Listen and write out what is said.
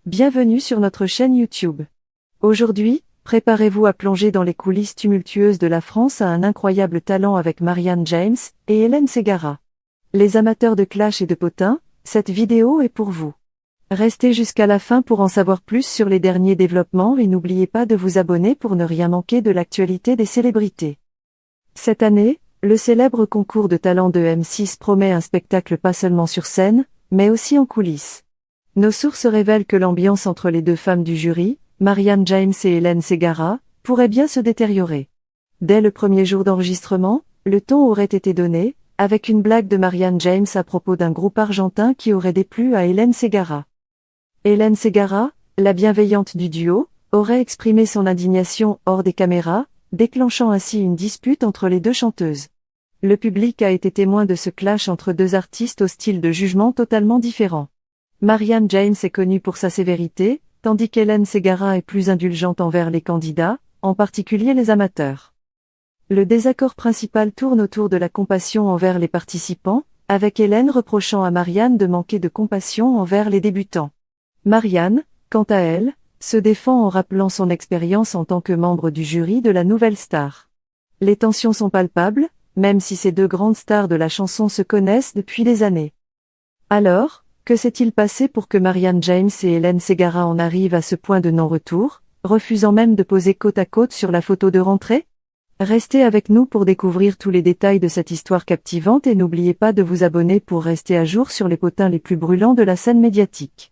Bienvenue sur notre chaîne YouTube. Aujourd'hui, préparez-vous à plonger dans les coulisses tumultueuses de la France à un incroyable talent avec Marianne James et Hélène Ségara. Les amateurs de clash et de potins, cette vidéo est pour vous. Restez jusqu'à la fin pour en savoir plus sur les derniers développements et n'oubliez pas de vous abonner pour ne rien manquer de l'actualité des célébrités. Cette année, le célèbre concours de talent de M6 promet un spectacle pas seulement sur scène, mais aussi en coulisses. Nos sources révèlent que l'ambiance entre les deux femmes du jury, Marianne James et Hélène Ségara, pourrait bien se détériorer. Dès le premier jour d'enregistrement, le ton aurait été donné, avec une blague de Marianne James à propos d'un groupe argentin qui aurait déplu à Hélène Ségara. Hélène Ségara, la bienveillante du duo, aurait exprimé son indignation hors des caméras, déclenchant ainsi une dispute entre les deux chanteuses. Le public a été témoin de ce clash entre deux artistes au style de jugement totalement différent. Marianne James est connue pour sa sévérité, tandis qu'Hélène Ségara est plus indulgente envers les candidats, en particulier les amateurs. Le désaccord principal tourne autour de la compassion envers les participants, avec Hélène reprochant à Marianne de manquer de compassion envers les débutants. Marianne, quant à elle, se défend en rappelant son expérience en tant que membre du jury de la Nouvelle Star. Les tensions sont palpables, même si ces deux grandes stars de la chanson se connaissent depuis des années. Alors, que s'est-il passé pour que Marianne James et Hélène Ségara en arrivent à ce point de non-retour, refusant même de poser côte à côte sur la photo de rentrée? Restez avec nous pour découvrir tous les détails de cette histoire captivante et n'oubliez pas de vous abonner pour rester à jour sur les potins les plus brûlants de la scène médiatique.